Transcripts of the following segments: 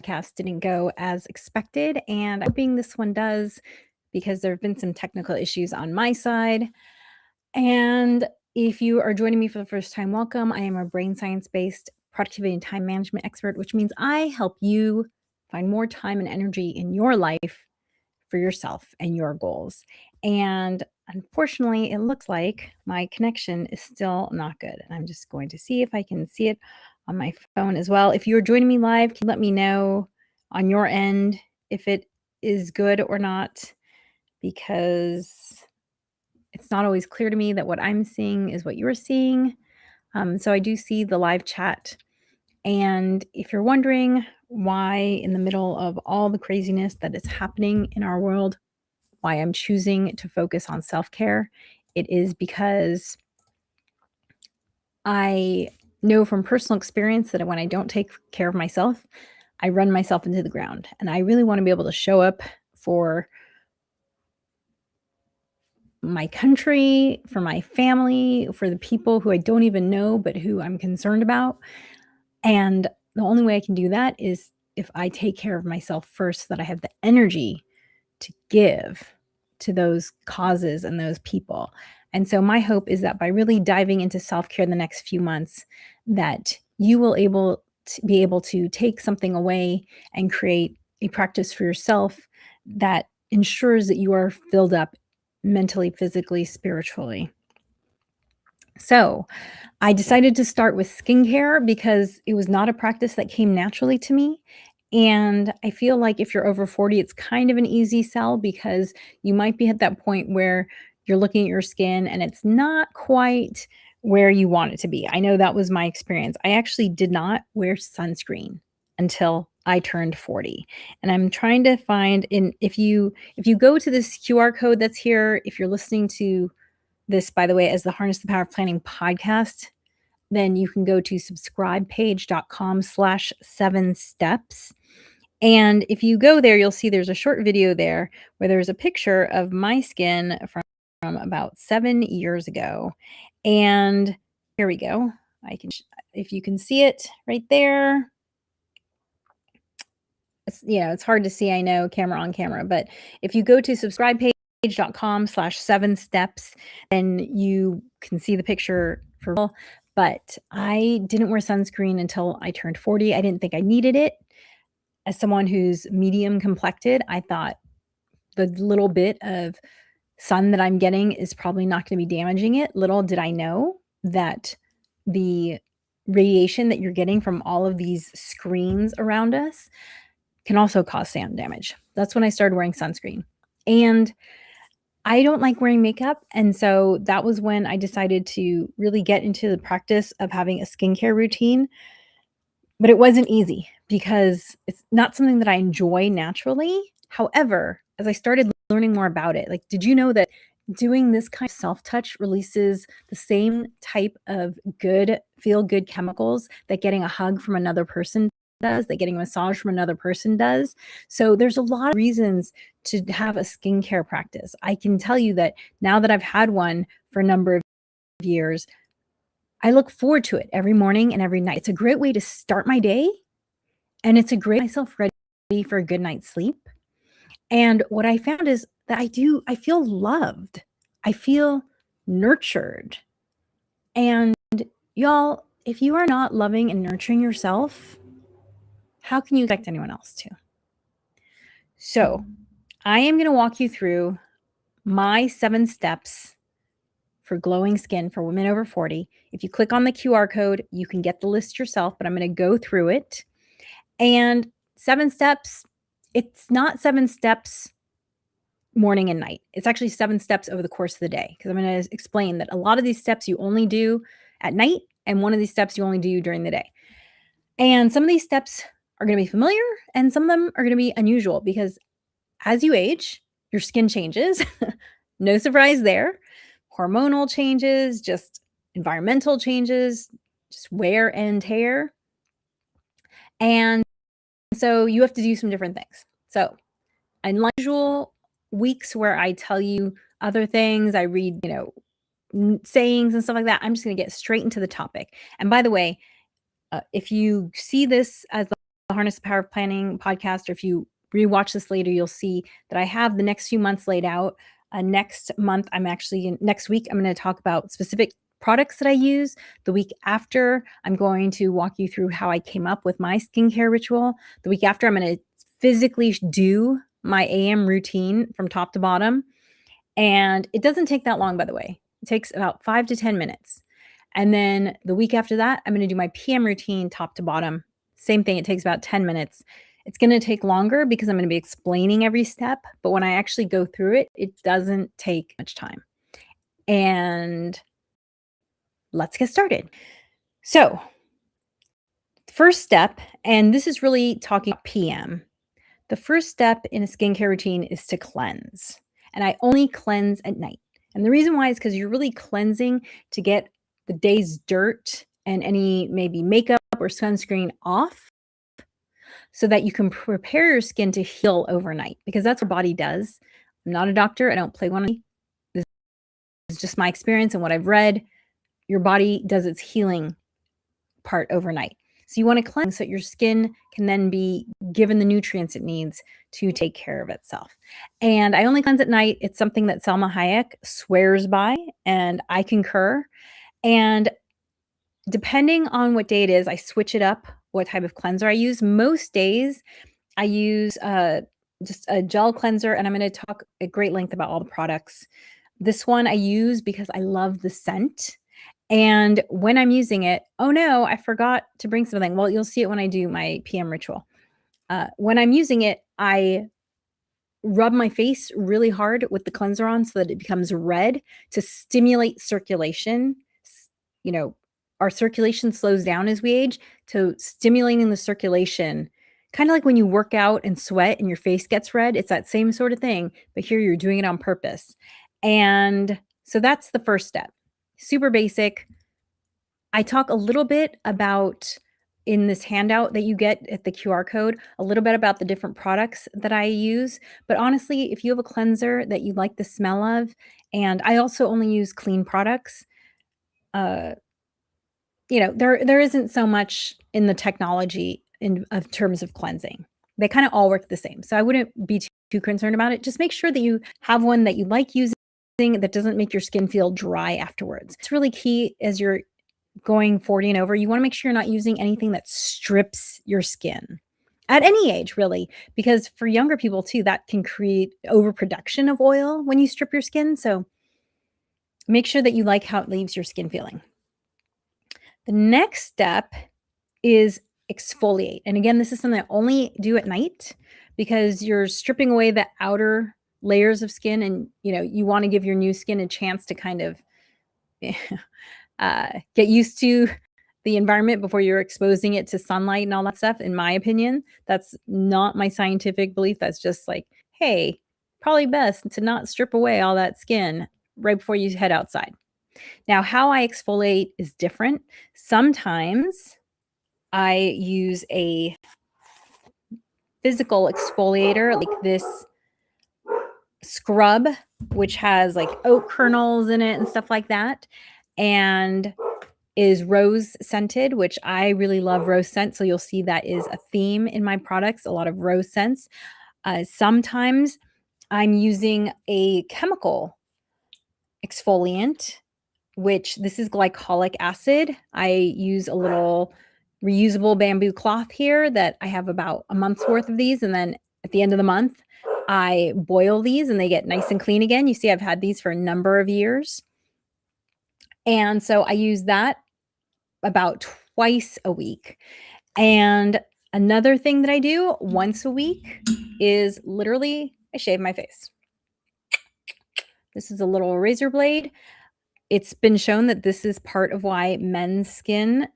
podcast didn't go as expected, and I'm hoping this one does because there have been some technical issues on my side. And if you are joining me for the first time, welcome. I am a brain science based productivity and time management expert, which means I help you find more time and energy in your life for yourself and your goals. And unfortunately, it looks like my connection is still not good. And I'm just going to see if I can see it on my phone as well. If you're joining me live, can you let me know on your end if it is good or not? Because it's not always clear to me that what I'm seeing is what you're seeing. So I do see the live chat. And if you're wondering why, in the middle of all the craziness that is happening in our world, why I'm choosing to focus on self care, it is because I know from personal experience that when I don't take care of myself, I run myself into the ground. And I really want to be able to show up for my country, for my family, for the people who I don't even know, but who I'm concerned about. And the only way I can do that is if I take care of myself first, so that I have the energy to give to those causes and those people. And so my hope is that by really diving into self-care in the next few months, that you will be able to take something away and create a practice for yourself that ensures that you are filled up mentally, physically, spiritually. So, I decided to start with skincare because it was not a practice that came naturally to me. And I feel like if you're over 40, it's kind of an easy sell because you might be at that point where you're looking at your skin and it's not quite where you want it to be. I know that was my experience. I actually did not wear sunscreen until I turned 40. And I'm trying to find in if you go to this QR code that's here, if you're listening to this, by the way, as the Harness the Power of Planning podcast, then you can go to subscribepage.com/7steps. And if you go there, you'll see there's a short video there where there's a picture of my skin from about 7 years ago. And here we go. If you can see it right there. It's hard to see, I know, camera on camera, but if you go to subscribepage.com/7steps, then you can see the picture for real. But I didn't wear sunscreen until I turned 40. I didn't think I needed it. As someone who's medium complected, I thought the little bit of sun that I'm getting is probably not going to be damaging it. Little did I know that the radiation that you're getting from all of these screens around us can also cause sand damage. That's when I started wearing sunscreen. And I don't like wearing makeup. And so that was when I decided to really get into the practice of having a skincare routine. But it wasn't easy because it's not something that I enjoy naturally. However, as I started learning more about it, like, did you know that doing this kind of self-touch releases the same type of feel good chemicals that getting a hug from another person does, that getting a massage from another person does? So there's a lot of reasons to have a skincare practice. I can tell you that now that I've had one for a number of years, I look forward to it every morning and every night. It's a great way to start my day, and it's a great myself ready for a good night's sleep. And what I found is that I feel loved. I feel nurtured. And y'all, if you are not loving and nurturing yourself, how can you expect anyone else to? So, I am going to walk you through my 7 steps for glowing skin for women over 40. If you click on the QR code, you can get the list yourself, but I'm going to go through it. And 7 steps, it's not 7 steps morning and night. It's actually 7 steps over the course of the day, because I'm going to explain that a lot of these steps you only do at night, and one of these steps you only do during the day. And some of these steps are going to be familiar, and some of them are going to be unusual because as you age, your skin changes. No surprise there. Hormonal changes, just environmental changes, just wear and tear. And so you have to do some different things. So, unusual weeks where I tell you other things, I read, sayings and stuff like that. I'm just going to get straight into the topic. And by the way, if you see this as the Harness the Power of Planning podcast, or if you rewatch this later, you'll see that I have the next few months laid out. Next month, next week, I'm going to talk about specific products that I use. The week after, I'm going to walk you through how I came up with my skincare ritual. The week after, I'm going to physically do my AM routine from top to bottom. And it doesn't take that long, by the way. It takes about 5 to 10 minutes. And then the week after that, I'm going to do my PM routine top to bottom. Same thing, it takes about 10 minutes. It's going to take longer because I'm going to be explaining every step, but when I actually go through it, it doesn't take much time. And let's get started. So, first step, and this is really talking about PM. The first step in a skincare routine is to cleanse. And I only cleanse at night. And the reason why is because you're really cleansing to get the day's dirt and any maybe makeup or sunscreen off so that you can prepare your skin to heal overnight, because that's what your body does. I'm not a doctor. I don't play one. This is just my experience and what I've read. Your body does its healing part overnight. So you want to cleanse so that your skin can then be given the nutrients it needs to take care of itself. And I only cleanse at night. It's something that Salma Hayek swears by, and I concur. And depending on what day it is, I switch it up, what type of cleanser I use. Most days, I use just a gel cleanser, and I'm going to talk at great length about all the products. This one I use because I love the scent. And when I'm using it, oh no, I forgot to bring something. Well, you'll see it when I do my PM ritual. When I'm using it, I rub my face really hard with the cleanser on so that it becomes red to stimulate circulation. You know, our circulation slows down as we age, so stimulating the circulation, kind of like when you work out and sweat and your face gets red. It's that same sort of thing, but here you're doing it on purpose. And so that's the first step. Super basic. I talk a little bit about, in this handout that you get at the QR code, a little bit about the different products that I use. But honestly, if you have a cleanser that you like the smell of, and I also only use clean products, uh, there isn't so much in the technology in of terms of cleansing. They kind of all work the same. So I wouldn't be too concerned about it. Just make sure that you have one that you like using that doesn't make your skin feel dry afterwards. It's really key as you're going 40 and over. You want to make sure you're not using anything that strips your skin at any age, really, because for younger people too, that can create overproduction of oil when you strip your skin. So make sure that you like how it leaves your skin feeling. The next step is exfoliate. And again, this is something I only do at night because you're stripping away the outer layers of skin, and you want to give your new skin a chance to kind of get used to the environment before you're exposing it to sunlight and all that stuff. In my opinion, that's not my scientific belief. That's just like, hey, probably best to not strip away all that skin right before you head outside. Now, how I exfoliate is different. Sometimes I use a physical exfoliator like this scrub, which has like oat kernels in it and stuff like that, and is rose scented, which I really love rose scent. So you'll see that is a theme in my products, a lot of rose scents. Sometimes I'm using a chemical exfoliant, which this is glycolic acid. I use a little reusable bamboo cloth here that I have about a month's worth of these. And then at the end of the month, I boil these and they get nice and clean again. You see, I've had these for a number of years. And so I use that about twice a week. And another thing that I do once a week is literally I shave my face. This is a little razor blade. It's been shown that this is part of why men's skin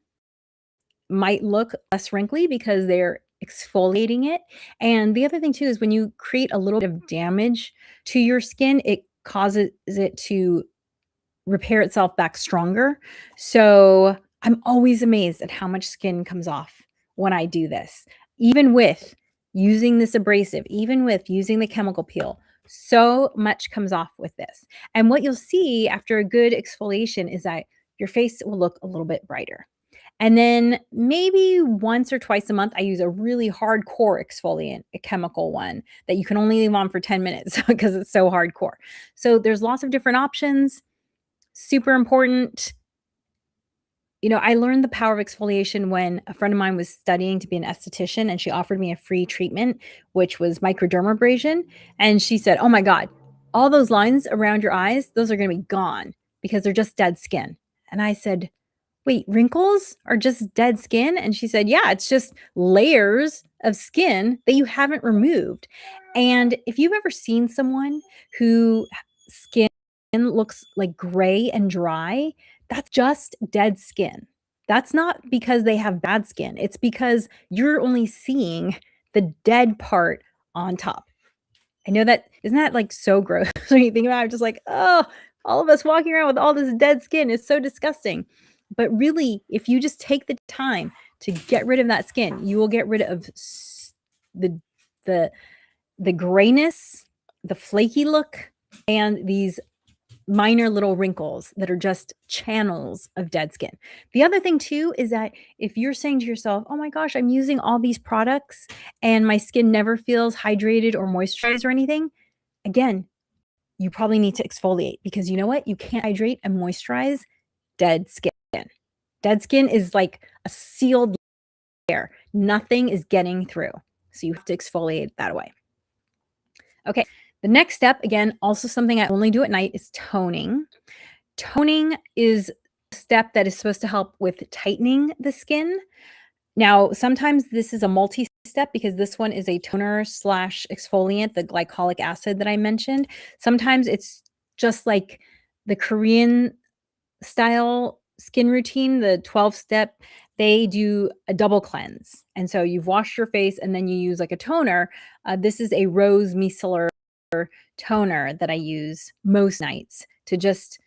might look less wrinkly because they're exfoliating it. And the other thing too is when you create a little bit of damage to your skin, it causes it to repair itself back stronger. So I'm always amazed at how much skin comes off when I do this, even with using this abrasive, even with using the chemical peel. So much comes off with this. And what you'll see after a good exfoliation is that your face will look a little bit brighter. And then maybe once or twice a month, I use a really hardcore exfoliant, a chemical one that you can only leave on for 10 minutes because it's so hardcore. So there's lots of different options. Super important. I learned the power of exfoliation when a friend of mine was studying to be an esthetician and she offered me a free treatment, which was microdermabrasion. And she said, "Oh my God, all those lines around your eyes, those are going to be gone because they're just dead skin." And I said, "Wait, wrinkles are just dead skin?" And she said, "Yeah, it's just layers of skin that you haven't removed." And if you've ever seen someone who skin looks like gray and dry, that's just dead skin. That's not because they have bad skin. It's because you're only seeing the dead part on top. I know that isn't that like so gross when you think about it? I'm just like, oh, all of us walking around with all this dead skin is so disgusting. But really, if you just take the time to get rid of that skin, you will get rid of the the the grayness, the flaky look, and these minor little wrinkles that are just channels of dead skin. The other thing too is that if you're saying to yourself, "Oh my gosh, I'm using all these products and my skin never feels hydrated or moisturized or anything," again, you probably need to exfoliate because you know what? You can't hydrate and moisturize dead skin. Dead skin is like a sealed layer. Nothing is getting through. So you have to exfoliate that away. Okay. The next step, again, also something I only do at night, is toning. Toning is a step that is supposed to help with tightening the skin. Now, sometimes this is a multi-step because this one is a toner slash exfoliant, the glycolic acid that I mentioned. Sometimes it's just like the Korean style skin routine, the 12-step, they do a double cleanse. And so you've washed your face and then you use like a toner. This is a rose micellar toner that I use most nights to just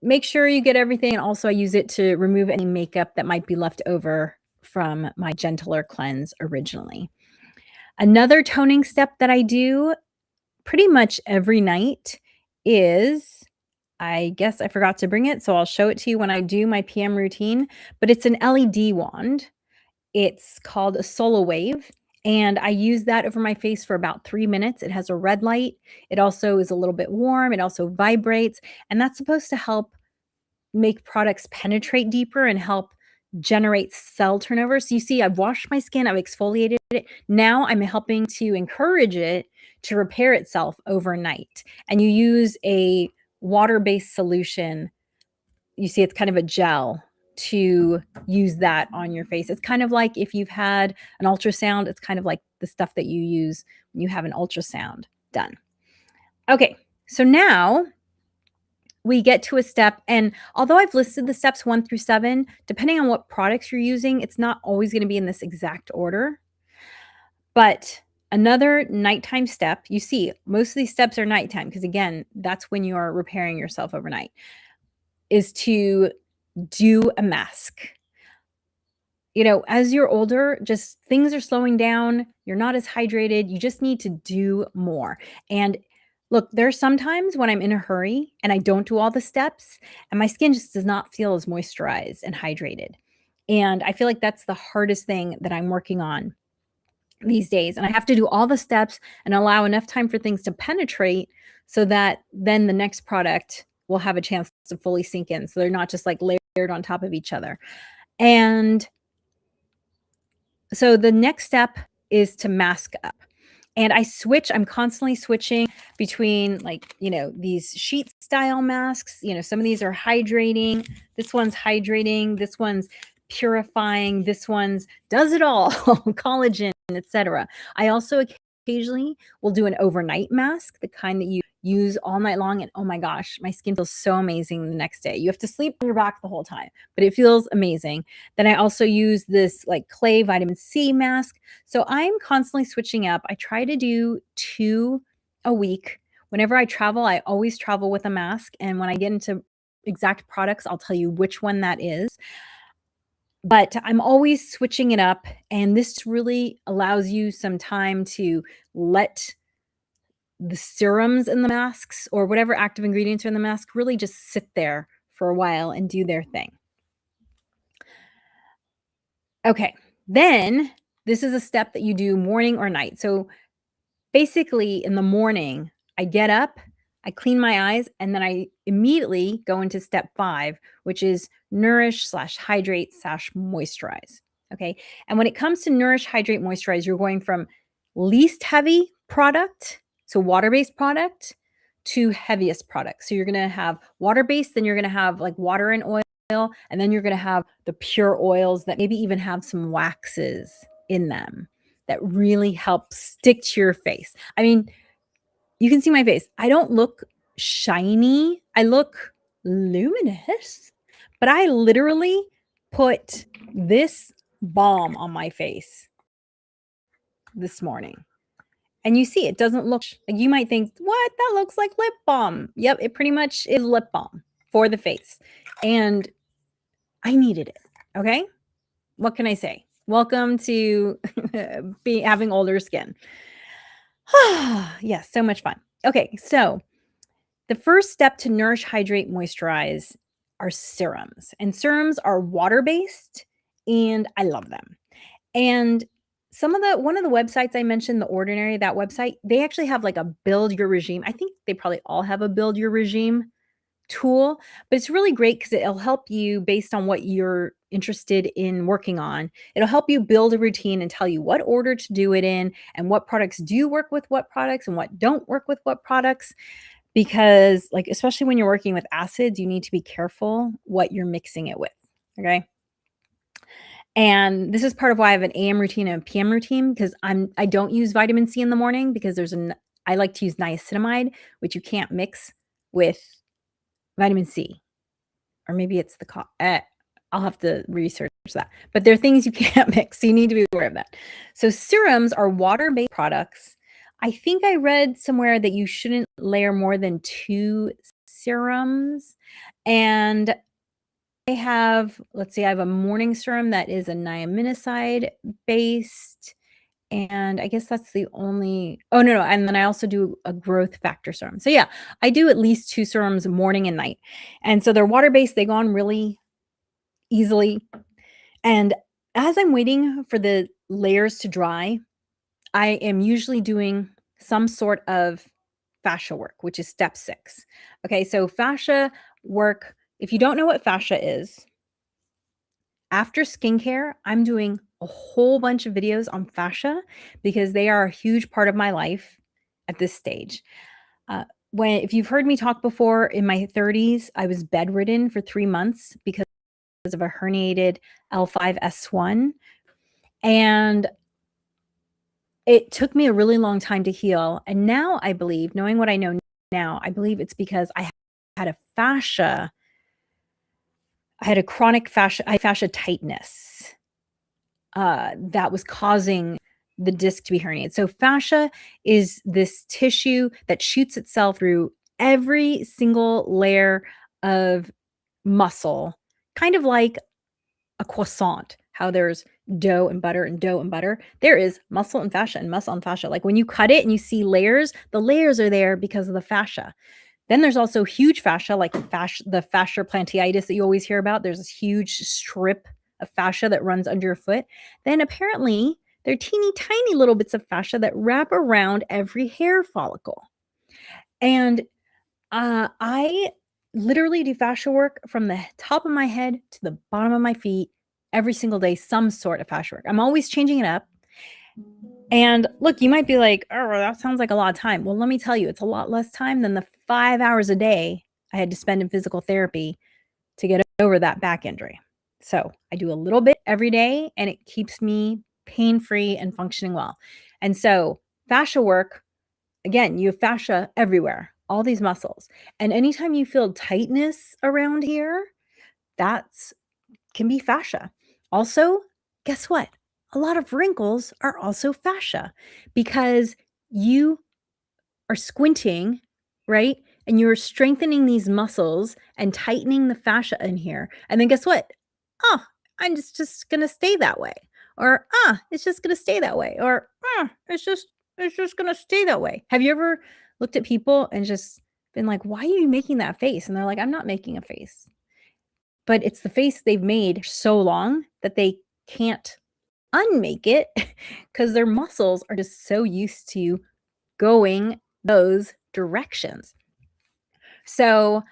make sure you get everything. And also I use it to remove any makeup that might be left over from my gentler cleanse originally. Another toning step that I do pretty much every night is, I guess I forgot to bring it, so I'll show it to you when I do my PM routine, but it's an LED wand. It's called a Solo Wave, and I use that over my face for about 3 minutes. It has a red light. It also is a little bit warm. It also vibrates, and that's supposed to help make products penetrate deeper and help generate cell turnover. So you see, I've washed my skin, I've exfoliated it. Now I'm helping to encourage it to repair itself overnight. And you use a water-based solution. You see, it's kind of a gel to use that on your face. It's kind of like if you've had an ultrasound, it's kind of like the stuff that you use when you have an ultrasound done. Okay, so now we get to a step, and although I've listed the steps 1 through 7, depending on what products you're using, it's not always gonna be in this exact order. But another nighttime step, you see, most of these steps are nighttime because again, that's when you are repairing yourself overnight, is to do a mask. As you're older, just things are slowing down, you're not as hydrated, you just need to do more. And look, there's sometimes when I'm in a hurry and I don't do all the steps and my skin just does not feel as moisturized and hydrated. And I feel like that's the hardest thing that I'm working on these days. And I have to do all the steps and allow enough time for things to penetrate so that then the next product will have a chance to fully sink in. So they're not just like layered on top of each other. And so the next step is to mask up. And I'm constantly switching between like, these sheet style masks. Some of these are hydrating. This one's hydrating. This one's purifying. This one's does it all, collagen, etc. I also occasionally will do an overnight mask, the kind that you use all night long. And oh my gosh, my skin feels so amazing the next day. You have to sleep on your back the whole time, but it feels amazing. Then I also use this like clay vitamin C mask. So I'm constantly switching up. I try to do 2 a week. Whenever I travel, I always travel with a mask. And when I get into exact products, I'll tell you which one that is. But I'm always switching it up. And this really allows you some time to let the serums in the masks or whatever active ingredients are in the mask really just sit there for a while and do their thing. Okay. Then this is a step that you do morning or night. So basically, in the morning, I get up, I clean my eyes, and then I immediately go into step 5, which is nourish slash hydrate slash moisturize. Okay. And when it comes to nourish, hydrate, moisturize, you're going from least heavy product, so water based product, to heaviest product. So you're going to have water based, then you're going to have like water and oil, and then you're going to have the pure oils that maybe even have some waxes in them that really help stick to your face. I mean, you can see my face. I don't look shiny. I look luminous, but I literally put this balm on my face this morning. And you see, it doesn't look like you might think, what? That looks like lip balm. Yep, it pretty much is lip balm for the face. And I needed it. Okay. What can I say? Welcome to having older skin. Yes, so much fun. Okay, so the first step to nourish, hydrate, moisturize are serums. And serums are water-based and I love them. And one of the websites I mentioned, The Ordinary, that website, they actually have like a build your regime. I think they probably all have a build your regime tool, but it's really great because it'll help you based on what you're interested in working on. It'll help you build a routine and tell you what order to do it in and what products do work with what products and what don't work with what products. Because, like, especially when you're working with acids, you need to be careful what you're mixing it with. Okay. And this is part of why I have an AM routine and a PM routine because I don't use vitamin C in the morning because I like to use niacinamide, which you can't mix with vitamin C. Or maybe it's I'll have to research that. But there are things you can't mix, so you need to be aware of that. So serums are water-based products. I think I read somewhere that you shouldn't layer more than 2 serums. And let's see, I have a morning serum that is a niaminoside based, and I guess that's the only. Oh, no, and then I also do a growth factor serum. So yeah, I do at least 2 serums morning and night. And so they're water-based, they go on really easily. And as I'm waiting for the layers to dry, I am usually doing some sort of fascia work, which is step 6. Okay, so fascia work, if you don't know what fascia is, after skincare, I'm doing a whole bunch of videos on fascia because they are a huge part of my life at this stage. Uh, if you've heard me talk before, in my 30s, I was bedridden for 3 months because of a herniated L5S1. And it took me a really long time to heal. And now I believe, knowing what I know now, I believe it's because I had a chronic fascia tightness that was causing the disc to be herniated. So fascia is this tissue that shoots itself through every single layer of muscle, kind of like a croissant, how there's dough and butter and dough and butter. There is muscle and fascia and muscle and fascia. Like when you cut it and you see layers, the layers are there because of the fascia. Then there's also huge fascia, like the fascia plantitis that you always hear about. There's this huge strip of fascia that runs under your foot. Then apparently there are teeny tiny little bits of fascia that wrap around every hair follicle. And I literally do fascia work from the top of my head to the bottom of my feet every single day, some sort of fascia work. I'm always changing it up. And look, you might be like, oh, that sounds like a lot of time. Well, let me tell you, it's a lot less time than the 5 hours a day I had to spend in physical therapy to get over that back injury. So I do a little bit every day and it keeps me pain-free and functioning well. And so fascia work, again, you have fascia everywhere, all these muscles. And anytime you feel tightness around here, that's can be fascia. Also, guess what? A lot of wrinkles are also fascia because you are squinting, right? And you're strengthening these muscles and tightening the fascia in here. And then guess what? Oh, I'm just gonna stay that way. Or it's just gonna stay that way. Or it's just gonna stay that way. Have you ever looked at people and just been like, why are you making that face? And they're like, I'm not making a face. But it's the face they've made so long that they can't unmake it because their muscles are just so used to going those directions. So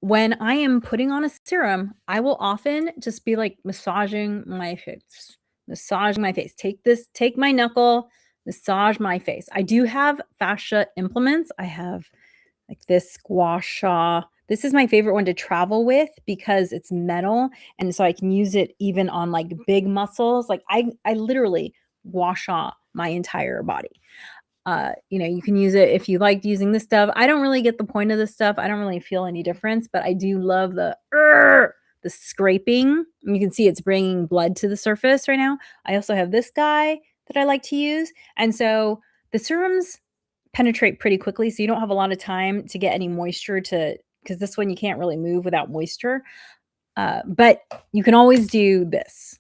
when I am putting on a serum, I will often just be like massaging my face. Take my knuckle, massage my face. I do have fascia implements. I have like this gua sha. This is my favorite one to travel with because it's metal, and so I can use it even on like big muscles. Like I literally gua sha my entire body. You can use it if you like using this stuff. I don't really get the point of this stuff. I don't really feel any difference, but I do love the scraping. You can see it's bringing blood to the surface right now. I also have this guy that I like to use. And so the serums penetrate pretty quickly, so you don't have a lot of time to get any moisture to because this one you can't really move without moisture. But you can always do this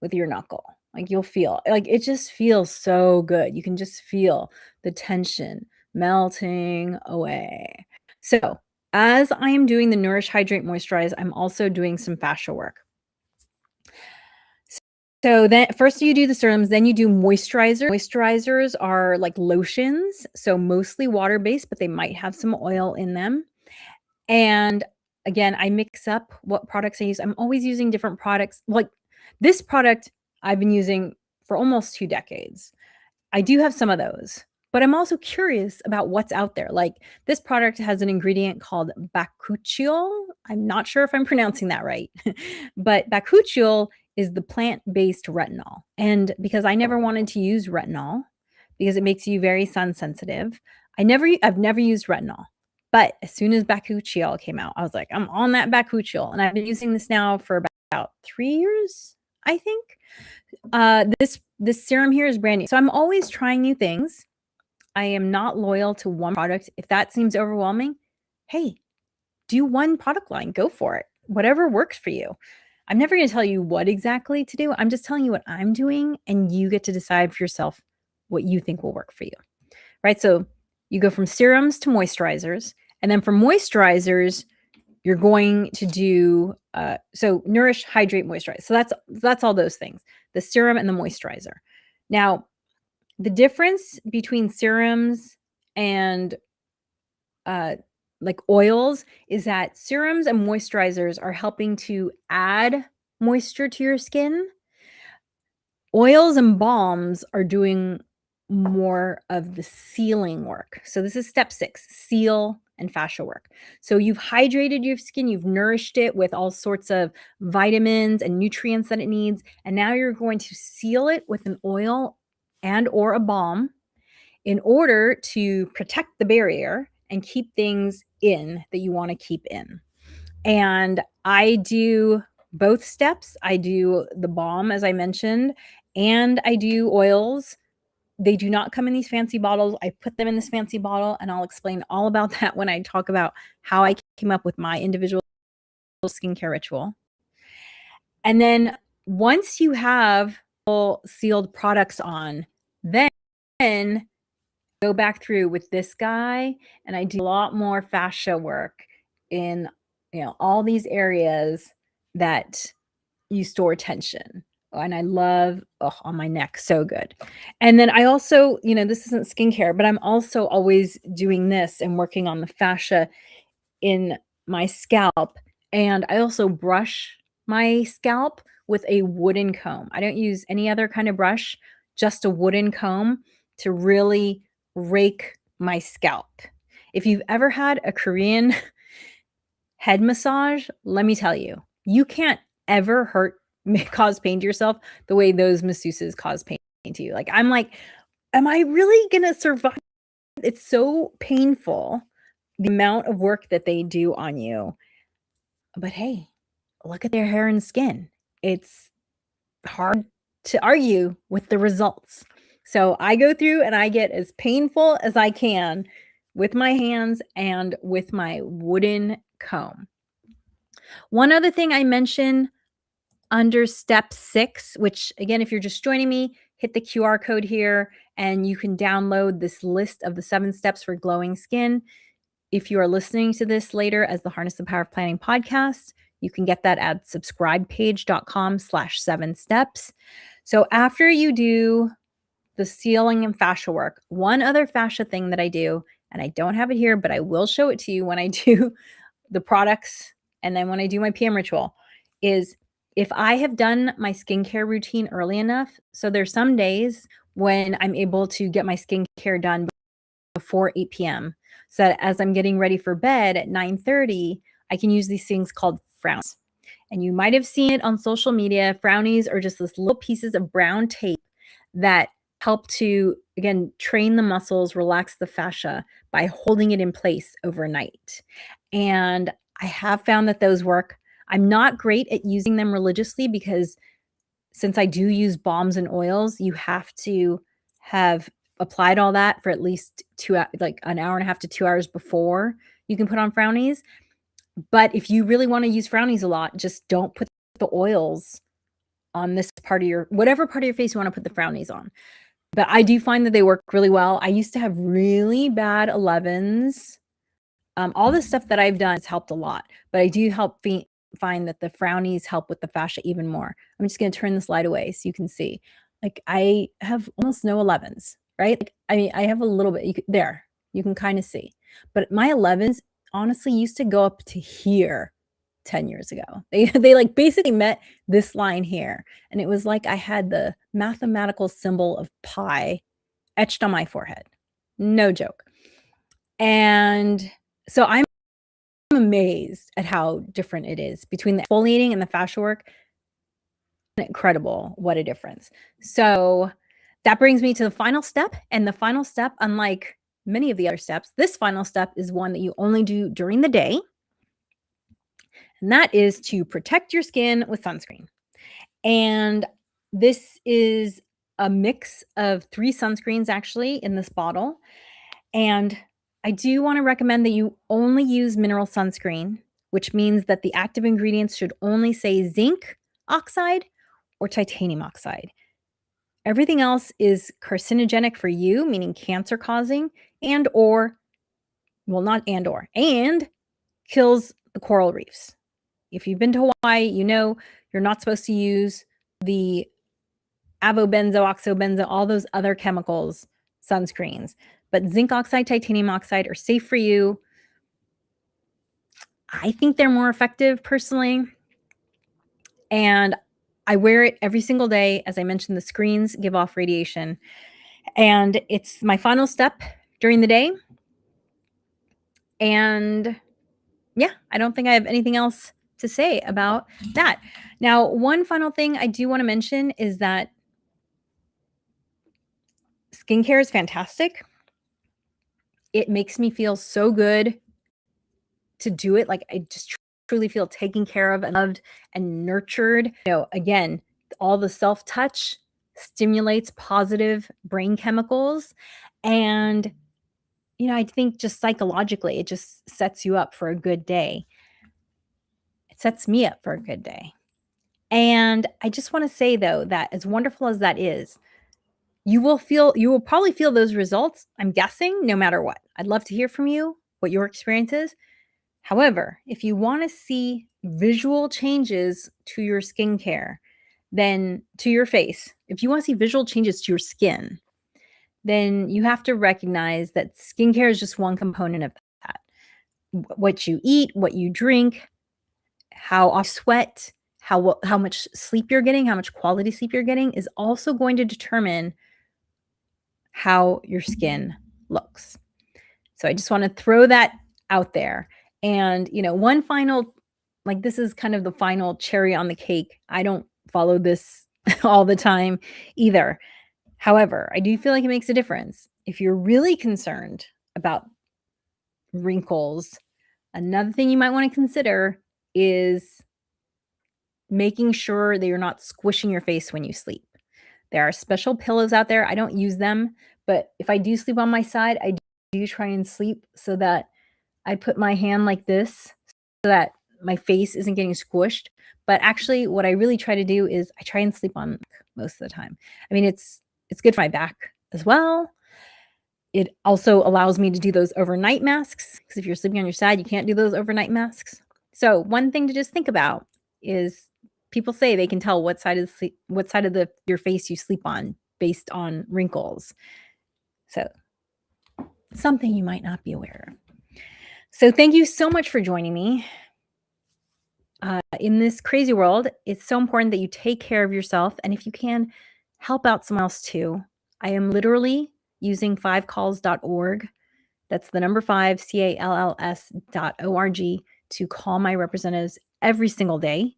with your knuckle. Like you'll feel like it just feels so good. You can just feel the tension melting away. So, as I am doing the Nourish, Hydrate, Moisturize, I'm also doing some fascia work. So then first you do the serums, then you do moisturizer. Moisturizers are like lotions, so mostly water-based, but they might have some oil in them. And again, I mix up what products I use. I'm always using different products. Like this product I've been using for almost 2 decades. I do have some of those, but I'm also curious about what's out there. Like this product has an ingredient called bakuchiol. I'm not sure if I'm pronouncing that right, but bakuchiol is the plant-based retinol. And because I never wanted to use retinol because it makes you very sun sensitive, I've never used retinol. But as soon as bakuchiol came out, I was like, I'm on that bakuchiol, and I've been using this now for about 3 years, I think. This serum here is brand new. So I'm always trying new things. I am not loyal to one product. If that seems overwhelming, hey, do one product line, go for it. Whatever works for you. I'm never going to tell you what exactly to do. I'm just telling you what I'm doing, and you get to decide for yourself what you think will work for you. Right? So you go from serums to moisturizers, and then from moisturizers, you're going to do so nourish, hydrate, moisturize. So that's all those things, the serum and the moisturizer. Now, the difference between serums and like oils is that serums and moisturizers are helping to add moisture to your skin. Oils and balms are doing more of the sealing work. So this is step 6, seal and fascia work. So you've hydrated your skin, you've nourished it with all sorts of vitamins and nutrients that it needs, and now you're going to seal it with an oil and or a balm in order to protect the barrier and keep things in that you want to keep in. And I do both steps. I do the balm, as I mentioned, and I do oils. They do not come in these fancy bottles. I put them in this fancy bottle, and I'll explain all about that when I talk about how I came up with my individual skincare ritual. And then once you have all sealed products on, then go back through with this guy, and I do a lot more fascia work in all these areas that you store tension. And I love on my neck, so good. And then I also, this isn't skincare, but I'm also always doing this and working on the fascia in my scalp. And I also brush my scalp with a wooden comb. I don't use any other kind of brush, just a wooden comb to really rake my scalp. If you've ever had a Korean head massage, let me tell you, you can't ever cause pain to yourself the way those masseuses cause pain to you. Like, I'm like, am I really gonna survive? It's so painful, the amount of work that they do on you. But hey, look at their hair and skin. It's hard to argue with the results. So I go through and I get as painful as I can with my hands and with my wooden comb. One other thing I mention under step 6, which again, if you're just joining me, hit the QR code here and you can download this list of the 7 steps for glowing skin. If you are listening to this later as the Harness the Power of Planning podcast, You can get that at subscribepage.com/7steps. So after you do the sealing and fascia work, one other fascia thing that I do, and I don't have it here, but I will show it to you when I do the products and then when I do my PM ritual, is if I have done my skincare routine early enough. So there's some days when I'm able to get my skincare done before 8 p.m. so that as I'm getting ready for bed at 9:30, I can use these things called frowns. And you might have seen it on social media. Frownies are just this little pieces of brown tape that help to, again, train the muscles, relax the fascia by holding it in place overnight. And I have found that those work. I'm not great at using them religiously because since I do use balms and oils, you have to have applied all that for at least like an hour and a half to 2 hours before you can put on frownies. But if you really want to use frownies a lot, just don't put the oils on this part of whatever part of your face you want to put the frownies on. But I do find that they work really well. I used to have really bad 11s. All the stuff that I've done has helped a lot, but I do find that the frownies help with the fascia even more. I'm just going to turn this light away so you can see. Like I have almost no 11s, right? Like, I mean, I have a little bit. You can kind of see, but my 11s honestly used to go up to here 10 years ago. They like basically met this line here, and it was like I had the mathematical symbol of pi etched on my forehead. No joke. And so I'm amazed at how different it is between the exfoliating and the fascia work. Incredible, what a difference. So that brings me to the final step. And the final step, unlike many of the other steps, this final step is one that you only do during the day. And that is to protect your skin with sunscreen. And this is a mix of 3 sunscreens actually in this bottle. And I do want to recommend that you only use mineral sunscreen, which means that the active ingredients should only say zinc oxide or titanium oxide. Everything else is carcinogenic for you, meaning cancer causing, and kills the coral reefs. If you've been to Hawaii, you know you're not supposed to use the avobenzo, oxobenzo, all those other chemicals, sunscreens. But zinc oxide, titanium oxide are safe for you. I think they're more effective personally. And I wear it every single day. As I mentioned, the screens give off radiation. And it's my final step during the day. And yeah, I don't think I have anything else to say about that. Now, one final thing I do want to mention is that skincare is fantastic. It makes me feel so good to do it. Like I just truly feel taken care of and loved and nurtured. Again, all the self-touch stimulates positive brain chemicals. And, I think just psychologically, it just sets you up for a good day. It sets me up for a good day. And I just want to say though, that as wonderful as that is, you will probably feel those results, I'm guessing, no matter what. I'd love to hear from you what your experience is. However, if you want to see visual changes to your skincare, then to your face, if you want to see visual changes to your skin, then you have to recognize that skincare is just one component of that. What you eat, what you drink, how often you sweat, how much sleep you're getting, how much quality sleep you're getting is also going to determine how your skin looks. So I just want to throw that out there. And, one final, like this is kind of the final cherry on the cake. I don't follow this all the time either. However, I do feel like it makes a difference. If you're really concerned about wrinkles, another thing you might want to consider is making sure that you're not squishing your face when you sleep. There are special pillows out there. I don't use them, but if I do sleep on my side, I do try and sleep so that I put my hand like this so that my face isn't getting squished. But actually, what I really try to do is I try and sleep on most of the time. I mean, it's good for my back as well. It also allows me to do those overnight masks because if you're sleeping on your side, you can't do those overnight masks. So one thing to just think about is people say they can tell what side of your face you sleep on based on wrinkles. So something you might not be aware of. So thank you so much for joining me. In this crazy world, it's so important that you take care of yourself. And if you can, help out someone else too. I am literally using fivecalls.org. That's the number 5, CALLS.org, to call my representatives every single day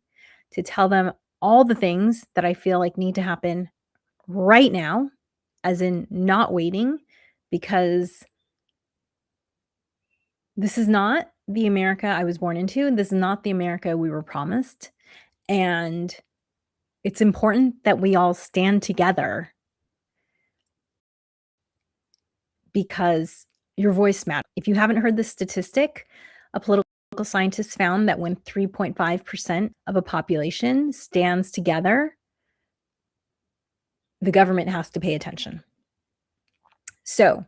to tell them all the things that I feel like need to happen right now, as in not waiting, because this is not the America I was born into. This is not the America we were promised. And it's important that we all stand together because your voice matters. If you haven't heard this statistic, a political scientist found that when 3.5% of a population stands together, the government has to pay attention. So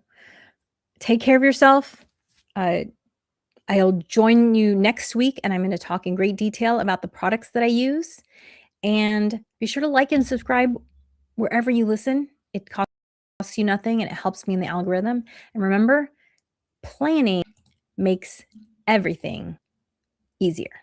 take care of yourself. I'll join you next week, and I'm going to talk in great detail about the products that I use. And be sure to like and subscribe wherever you listen. It costs you nothing, and it helps me in the algorithm. And remember, planning makes everything easier.